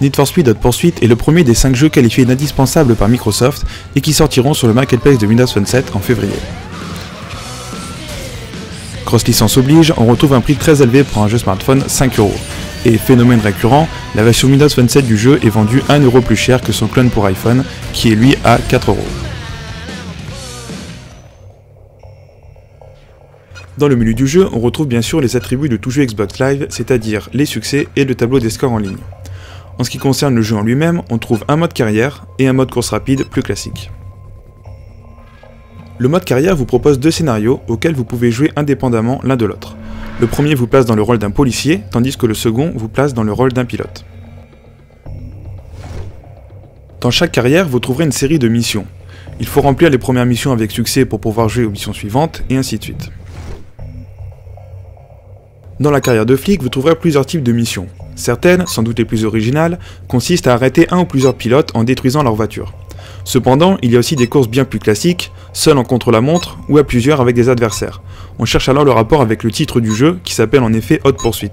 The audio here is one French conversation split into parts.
Need for Speed Hot Pursuit est le premier des 5 jeux qualifiés d'indispensables par Microsoft et qui sortiront sur le Marketplace de Windows Phone 7 en février. Cross-licence oblige, on retrouve un prix très élevé pour un jeu smartphone, 5€. Et phénomène récurrent, la version Windows Phone 7 du jeu est vendue 1€ plus cher que son clone pour iPhone, qui est lui à 4€. Dans le menu du jeu, on retrouve bien sûr les attributs de tout jeu Xbox Live, c'est-à-dire les succès et le tableau des scores en ligne. En ce qui concerne le jeu en lui-même, on trouve un mode carrière et un mode course rapide plus classique. Le mode carrière vous propose 2 scénarios auxquels vous pouvez jouer indépendamment l'un de l'autre. Le premier vous place dans le rôle d'un policier, tandis que le second vous place dans le rôle d'un pilote. Dans chaque carrière, vous trouverez une série de missions. Il faut remplir les premières missions avec succès pour pouvoir jouer aux missions suivantes, et ainsi de suite. Dans la carrière de flic, vous trouverez plusieurs types de missions. Certaines, sans doute les plus originales, consistent à arrêter un ou plusieurs pilotes en détruisant leur voiture. Cependant, il y a aussi des courses bien plus classiques, seul en contre-la-montre ou à plusieurs avec des adversaires. On cherche alors le rapport avec le titre du jeu qui s'appelle en effet Hot Pursuit.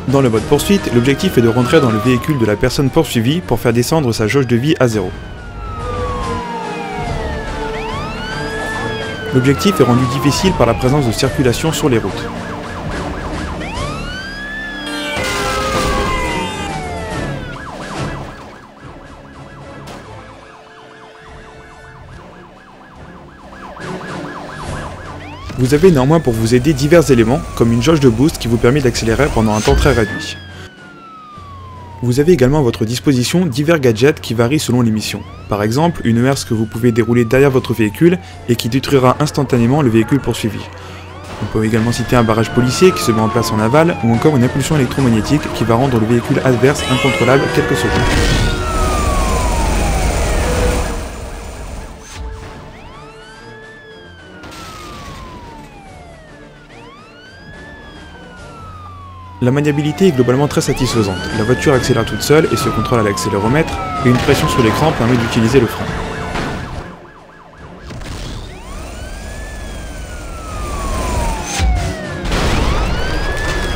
Dans le mode poursuite, l'objectif est de rentrer dans le véhicule de la personne poursuivie pour faire descendre sa jauge de vie à 0. L'objectif est rendu difficile par la présence de circulation sur les routes. Vous avez néanmoins pour vous aider divers éléments, comme une jauge de boost qui vous permet d'accélérer pendant un temps très réduit. Vous avez également à votre disposition divers gadgets qui varient selon les missions. Par exemple, une herse que vous pouvez dérouler derrière votre véhicule et qui détruira instantanément le véhicule poursuivi. On peut également citer un barrage policier qui se met en place en aval, ou encore une impulsion électromagnétique qui va rendre le véhicule adverse incontrôlable quelques secondes. La maniabilité est globalement très satisfaisante. La voiture accélère toute seule et se contrôle à l'accéléromètre, et une pression sur l'écran permet d'utiliser le frein.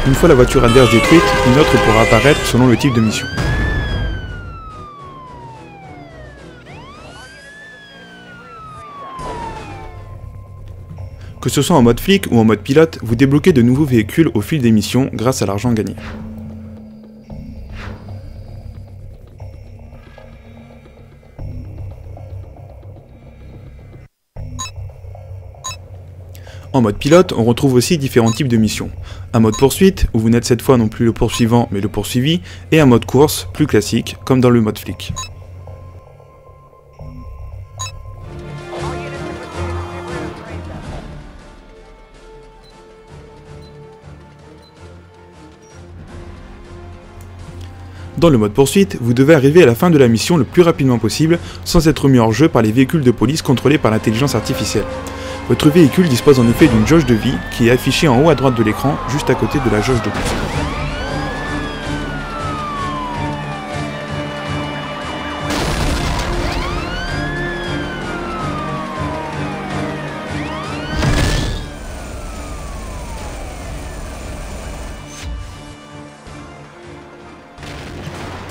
Une fois la voiture adverse détruite, une autre pourra apparaître selon le type de mission. Que ce soit en mode flic ou en mode pilote, vous débloquez de nouveaux véhicules au fil des missions grâce à l'argent gagné. En mode pilote, on retrouve aussi différents types de missions. Un mode poursuite, où vous n'êtes cette fois non plus le poursuivant mais le poursuivi, et un mode course, plus classique, comme dans le mode flic. Dans le mode poursuite, vous devez arriver à la fin de la mission le plus rapidement possible, sans être mis hors jeu par les véhicules de police contrôlés par l'intelligence artificielle. Votre véhicule dispose en effet d'une jauge de vie qui est affichée en haut à droite de l'écran, juste à côté de la jauge de boost.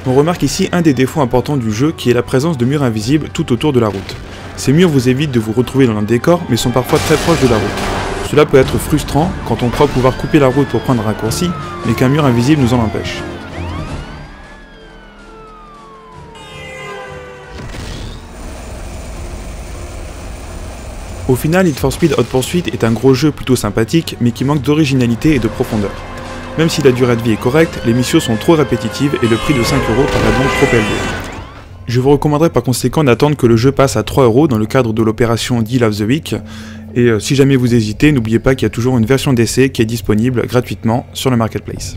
On remarque ici un des défauts importants du jeu qui est la présence de murs invisibles tout autour de la route. Ces murs vous évitent de vous retrouver dans un décor mais sont parfois très proches de la route. Cela peut être frustrant quand on croit pouvoir couper la route pour prendre un raccourci mais qu'un mur invisible nous en empêche. Au final, Need for Speed Hot Pursuit est un gros jeu plutôt sympathique mais qui manque d'originalité et de profondeur. Même si la durée de vie est correcte, les missions sont trop répétitives et le prix de 5€ paraît donc trop élevé. Je vous recommanderais par conséquent d'attendre que le jeu passe à 3€ dans le cadre de l'opération Deal of the Week, et si jamais vous hésitez, n'oubliez pas qu'il y a toujours une version d'essai qui est disponible gratuitement sur le Marketplace.